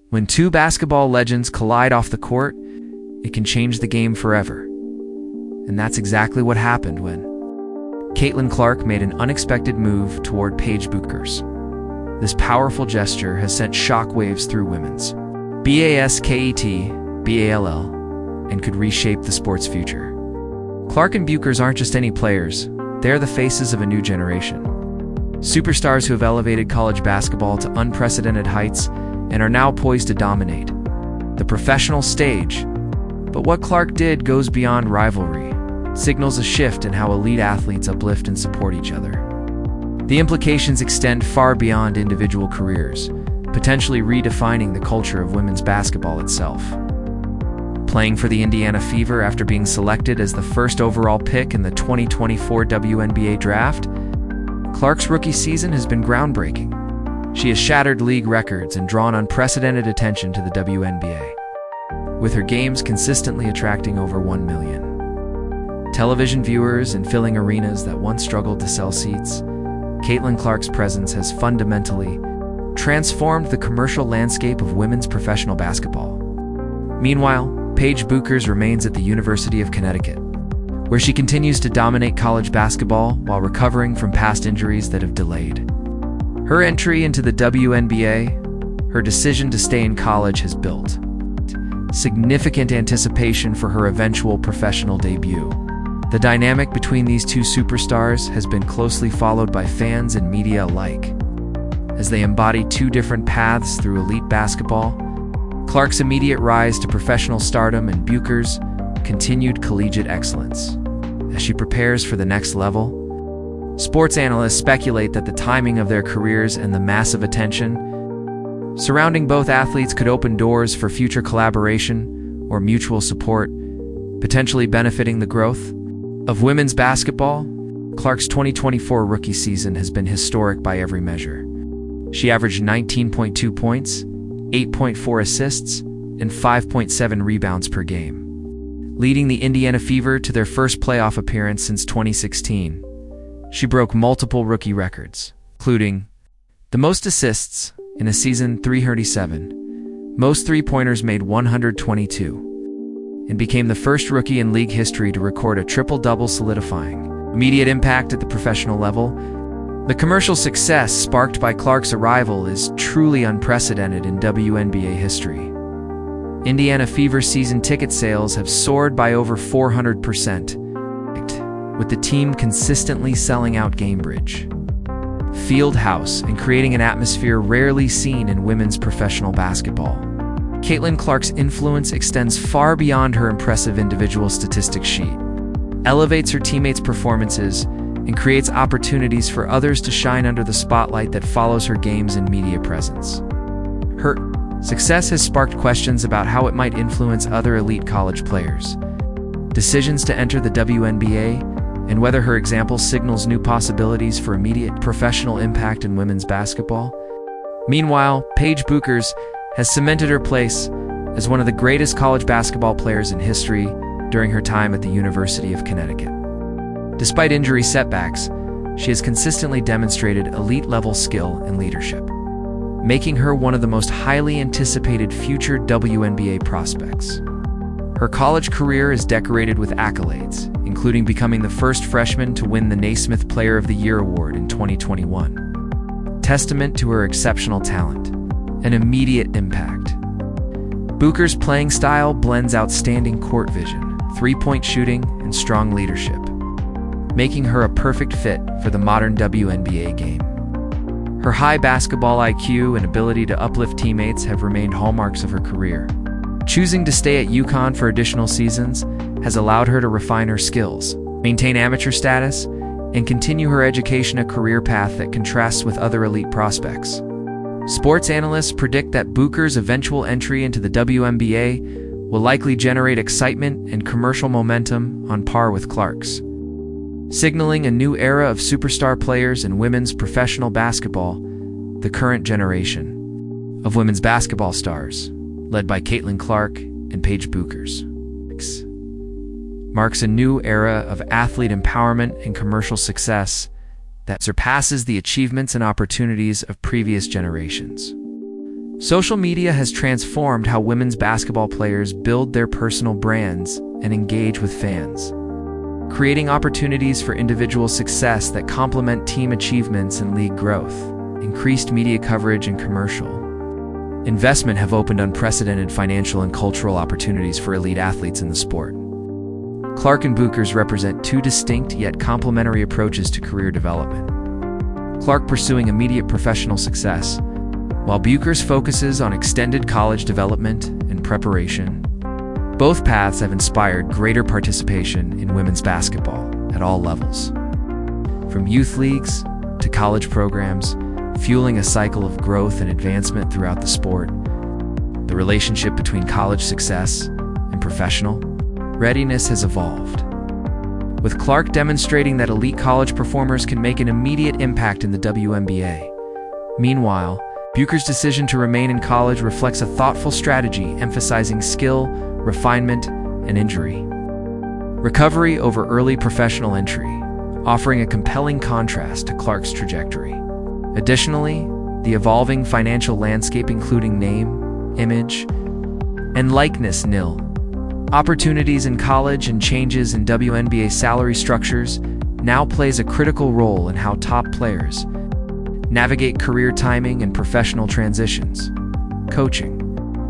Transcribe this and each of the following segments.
When two basketball legends collide off the court, it can change the game forever. And that's exactly what happened when Caitlin Clark made an unexpected move toward Paige Bueckers. This powerful gesture has sent shockwaves through women's basketball and could reshape the sport's future. Clark and Bueckers aren't just any players, they're the faces of a new generation. Superstars who have elevated college basketball to unprecedented heights and are now poised to dominate the professional stage. But what Clark did goes beyond rivalry, signals a shift in how elite athletes uplift and support each other. The implications extend far beyond individual careers, potentially redefining the culture of women's basketball itself. Playing for the Indiana Fever after being selected as the first overall pick in the 2024 WNBA draft, Clark's rookie season has been groundbreaking. She has shattered league records and drawn unprecedented attention to the WNBA, with her games consistently attracting over 1 million television viewers and filling arenas that once struggled to sell seats. Caitlin Clark's presence has fundamentally transformed the commercial landscape of women's professional basketball. Meanwhile, Paige Bueckers remains at the University of Connecticut, where she continues to dominate college basketball while recovering from past injuries that have delayed her entry into the WNBA. Her decision to stay in college has built significant anticipation for her eventual professional debut. The dynamic between these two superstars has been closely followed by fans and media alike, as they embody two different paths through elite basketball. Clark's immediate rise to professional stardom and Bueckers' continued collegiate excellence as she prepares for the next level. Sports analysts speculate that the timing of their careers and the massive attention surrounding both athletes could open doors for future collaboration or mutual support, potentially benefiting the growth of women's basketball. Clark's 2024 rookie season has been historic by every measure. She averaged 19.2 points, 8.4 assists, and 5.7 rebounds per game, leading the Indiana Fever to their first playoff appearance since 2016. She broke multiple rookie records, including the most assists in a season 337, most three-pointers made 122, and became the first rookie in league history to record a triple-double, solidifying immediate impact at the professional level. The commercial success sparked by Clark's arrival is truly unprecedented in WNBA history. Indiana Fever season ticket sales have soared by over 400%, with the team consistently selling out Gamebridge Fieldhouse and creating an atmosphere rarely seen in women's professional basketball. Caitlin Clark's influence extends far beyond her impressive individual statistics sheet, elevates her teammates' performances, and creates opportunities for others to shine under the spotlight that follows her games and media presence. Her success has sparked questions about how it might influence other elite college players' decisions to enter the WNBA, and whether her example signals new possibilities for immediate professional impact in women's basketball. Meanwhile, Paige Bueckers has cemented her place as one of the greatest college basketball players in history during her time at the University of Connecticut. Despite injury setbacks, she has consistently demonstrated elite-level skill and leadership, making her one of the most highly anticipated future WNBA prospects. Her college career is decorated with accolades, including becoming the first freshman to win the Naismith Player of the Year award in 2021, testament to her exceptional talent and immediate impact. Bueckers' playing style blends outstanding court vision, three-point shooting, and strong leadership, making her a perfect fit for the modern WNBA game. Her high basketball IQ and ability to uplift teammates have remained hallmarks of her career. Choosing to stay at UConn for additional seasons has allowed her to refine her skills, maintain amateur status, and continue her education, a career path that contrasts with other elite prospects. Sports analysts predict that Bueckers' eventual entry into the WNBA will likely generate excitement and commercial momentum on par with Clark's, signaling a new era of superstar players in women's professional basketball. The current generation of women's basketball stars, led by Caitlin Clark and Paige Bueckers, marks a new era of athlete empowerment and commercial success that surpasses the achievements and opportunities of previous generations. Social media has transformed how women's basketball players build their personal brands and engage with fans, creating opportunities for individual success that complement team achievements and league growth. Increased media coverage and commercial investment have opened unprecedented financial and cultural opportunities for elite athletes in the sport. Clark and Bueckers represent two distinct yet complementary approaches to career development. Clark pursuing immediate professional success, while Bueckers focuses on extended college development and preparation. Both paths have inspired greater participation in women's basketball at all levels, from youth leagues to college programs, fueling a cycle of growth and advancement throughout the sport. The relationship between college success and professional readiness has evolved, with Clark demonstrating that elite college performers can make an immediate impact in the WNBA. Meanwhile, Bueckers' decision to remain in college reflects a thoughtful strategy emphasizing skill, refinement, and injury recovery over early professional entry, offering a compelling contrast to Clark's trajectory. Additionally, the evolving financial landscape, including name, image, and likeness opportunities in college and changes in WNBA salary structures, now plays a critical role in how top players navigate career timing and professional transitions. Coaching,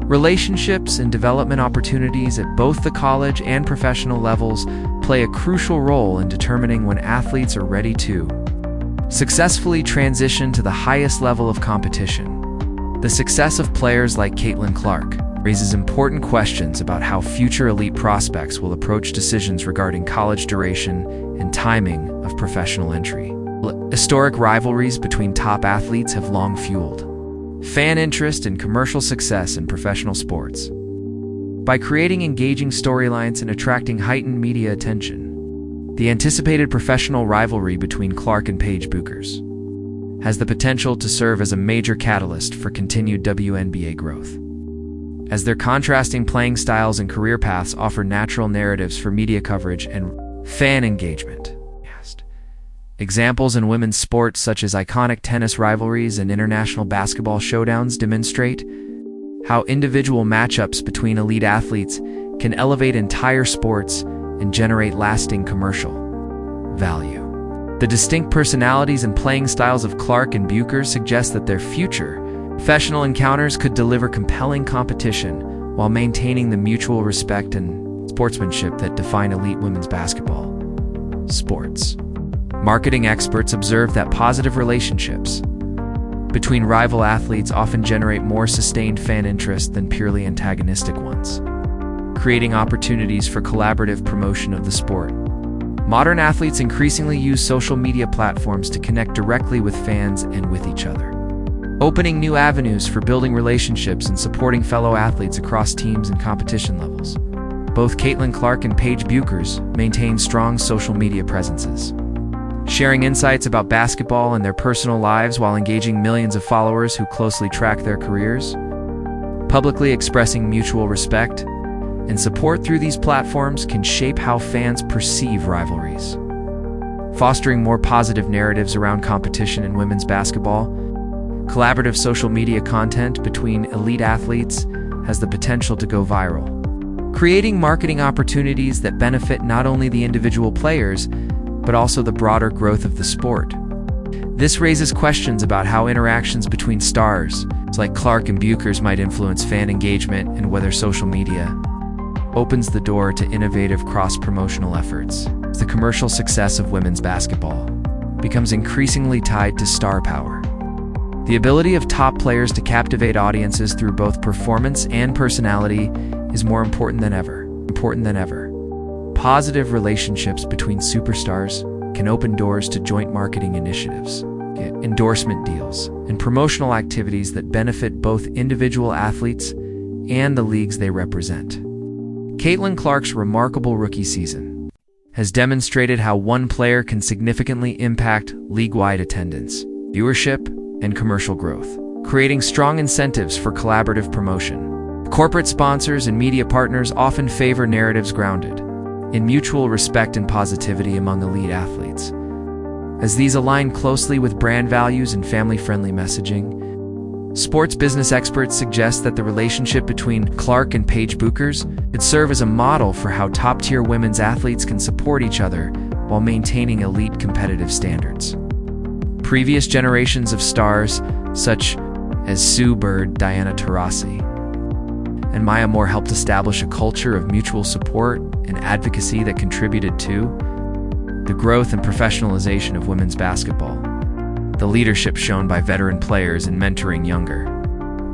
relationships, and development opportunities at both the college and professional levels play a crucial role in determining when athletes are ready to successfully transition to the highest level of competition. The success of players like Caitlin Clark raises important questions about how future elite prospects will approach decisions regarding college duration and timing of professional entry. Historic rivalries between top athletes have long fueled fan interest and commercial success in professional sports. By creating engaging storylines and attracting heightened media attention, the anticipated professional rivalry between Clark and Paige Bueckers has the potential to serve as a major catalyst for continued WNBA growth, as their contrasting playing styles and career paths offer natural narratives for media coverage and fan engagement. Examples in women's sports such as iconic tennis rivalries and international basketball showdowns demonstrate how individual matchups between elite athletes can elevate entire sports and generate lasting commercial value. The distinct personalities and playing styles of Clark and Bueckers suggest that their future professional encounters could deliver compelling competition while maintaining the mutual respect and sportsmanship that define elite women's basketball sports. Marketing experts observe that positive relationships between rival athletes often generate more sustained fan interest than purely antagonistic ones, creating opportunities for collaborative promotion of the sport. Modern athletes increasingly use social media platforms to connect directly with fans and with each other, opening new avenues for building relationships and supporting fellow athletes across teams and competition levels. Both Caitlin Clark and Paige Bueckers maintain strong social media presences, sharing insights about basketball and their personal lives while engaging millions of followers who closely track their careers. Publicly expressing mutual respect and support through these platforms can shape how fans perceive rivalries, fostering more positive narratives around competition in women's basketball. Collaborative social media content between elite athletes has the potential to go viral, creating marketing opportunities that benefit not only the individual players, but also the broader growth of the sport. This raises questions about how interactions between stars like Clark and Bueckers might influence fan engagement and whether social media opens the door to innovative cross-promotional efforts. The commercial success of women's basketball becomes increasingly tied to star power. The ability of top players to captivate audiences through both performance and personality is more important than ever. Positive relationships between superstars can open doors to joint marketing initiatives, endorsement deals, and promotional activities that benefit both individual athletes and the leagues they represent. Caitlin Clark's remarkable rookie season has demonstrated how one player can significantly impact league-wide attendance, viewership, and commercial growth, creating strong incentives for collaborative promotion. Corporate sponsors and media partners often favor narratives grounded in mutual respect and positivity among elite athletes, as these align closely with brand values and family-friendly messaging. Sports business experts suggest that the relationship between Clark and Paige Bueckers could serve as a model for how top-tier women's athletes can support each other while maintaining elite competitive standards. Previous generations of stars, such as Sue Bird, Diana Taurasi, and Maya Moore, helped establish a culture of mutual support and advocacy that contributed to the growth and professionalization of women's basketball. The leadership shown by veteran players in mentoring younger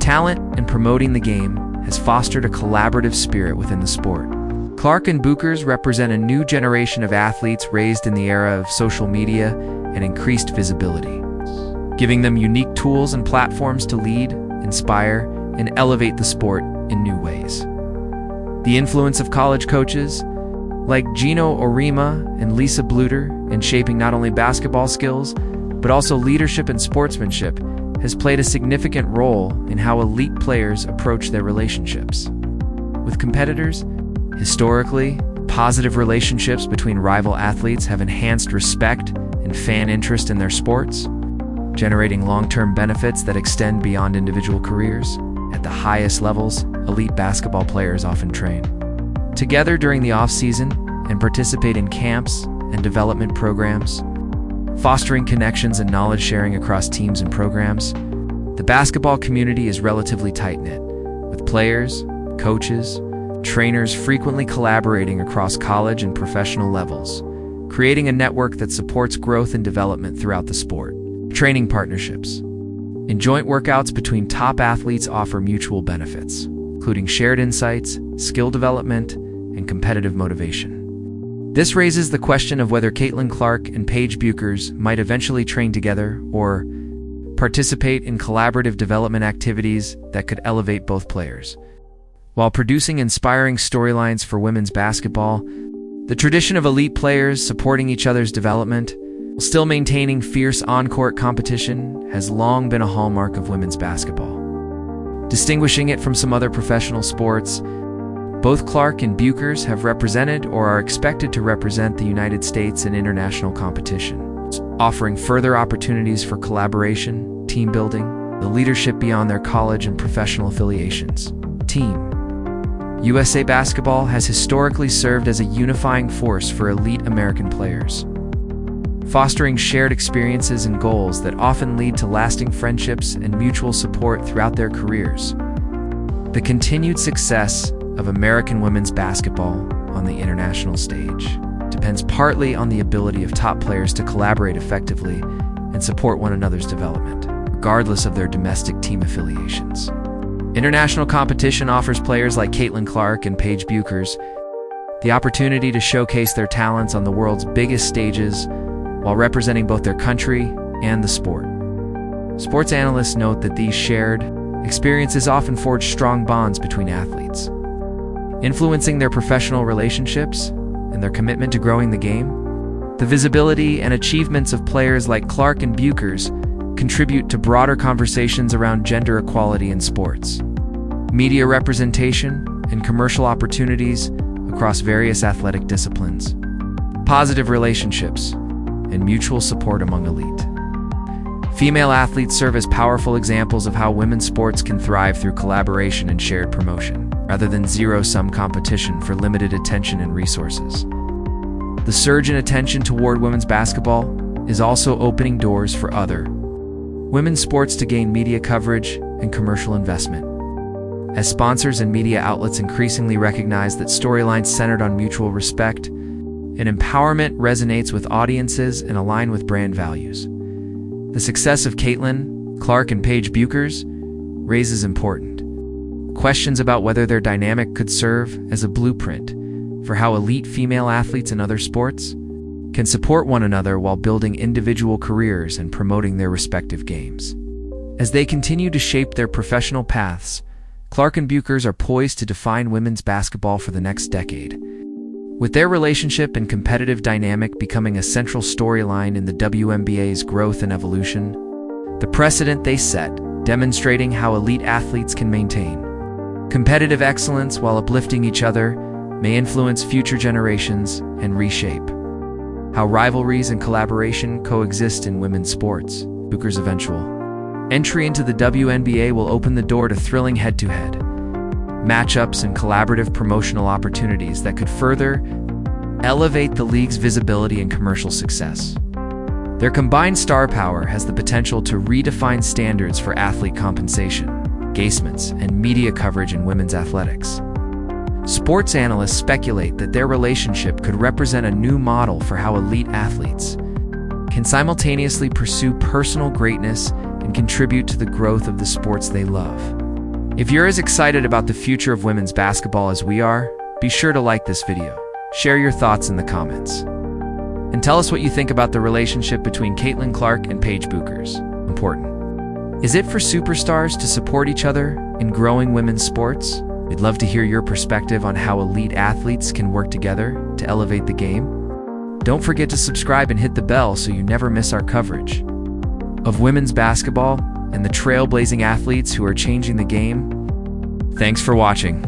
talent and promoting the game has fostered a collaborative spirit within the sport. Clark and Bueckers represent a new generation of athletes raised in the era of social media and increased visibility, giving them unique tools and platforms to lead, inspire, and elevate the sport in new ways. The influence of college coaches like Gino Orima and Lisa Bluter in shaping not only basketball skills, but also leadership and sportsmanship has played a significant role in how elite players approach their relationships with competitors. Historically, positive relationships between rival athletes have enhanced respect and fan interest in their sports, generating long-term benefits that extend beyond individual careers. At the highest levels, elite basketball players often train together during the off-season and participate in camps and development programs, fostering connections and knowledge sharing across teams and programs. The basketball community is relatively tight-knit, with players, coaches, trainers frequently collaborating across college and professional levels, creating a network that supports growth and development throughout the sport. Training partnerships and joint workouts between top athletes offer mutual benefits, including shared insights, skill development, and competitive motivation. This raises the question of whether Caitlin Clark and Paige Bueckers might eventually train together or participate in collaborative development activities that could elevate both players. While producing inspiring storylines for women's basketball, the tradition of elite players supporting each other's development while still maintaining fierce on-court competition has long been a hallmark of women's basketball. Distinguishing it from some other professional sports, both Clark and Bueckers have represented or are expected to represent the United States in international competition, offering further opportunities for collaboration, team building, and leadership beyond their college and professional affiliations. Team USA Basketball has historically served as a unifying force for elite American players, fostering shared experiences and goals that often lead to lasting friendships and mutual support throughout their careers. The continued success of American women's basketball on the international stage depends partly on the ability of top players to collaborate effectively and support one another's development, regardless of their domestic team affiliations. International competition offers players like Caitlin Clark and Paige Bueckers the opportunity to showcase their talents on the world's biggest stages while representing both their country and the sport. Sports analysts note that these shared experiences often forge strong bonds between athletes, influencing their professional relationships and their commitment to growing the game. The visibility and achievements of players like Clark and Bueckers contribute to broader conversations around gender equality in sports, media representation, and commercial opportunities across various athletic disciplines. Positive relationships and mutual support among elite female athletes serve as powerful examples of how women's sports can thrive through collaboration and shared promotion, rather than zero-sum competition for limited attention and resources. The surge in attention toward women's basketball is also opening doors for other women's sports to gain media coverage and commercial investment, as sponsors and media outlets increasingly recognize that storylines centered on mutual respect and empowerment resonates with audiences and align with brand values. The success of Caitlin Clark and Paige Bueckers raises important questions about whether their dynamic could serve as a blueprint for how elite female athletes in other sports can support one another while building individual careers and promoting their respective games. As they continue to shape their professional paths, Clark and Bueckers are poised to define women's basketball for the next decade, with their relationship and competitive dynamic becoming a central storyline in the WNBA's growth and evolution. The precedent they set, demonstrating how elite athletes can maintain competitive excellence while uplifting each other, may influence future generations and reshape how rivalries and collaboration coexist in women's sports. Bueckers' eventual Entry into the WNBA will open the door to thrilling head-to-head matchups and collaborative promotional opportunities that could further elevate the league's visibility and commercial success. Their combined star power has the potential to redefine standards for athlete compensation, engagements, and media coverage in women's athletics. Sports analysts speculate that their relationship could represent a new model for how elite athletes can simultaneously pursue personal greatness and contribute to the growth of the sports they love. If you're as excited about the future of women's basketball as we are, be sure to like this video, share your thoughts in the comments, and tell us what you think about the relationship between Caitlin Clark and Paige Bueckers. Important. Is it for superstars to support each other in growing women's sports? We'd love to hear your perspective on how elite athletes can work together to elevate the game. Don't forget to subscribe and hit the bell so you never miss our coverage of women's basketball and the trailblazing athletes who are changing the game. Thanks for watching.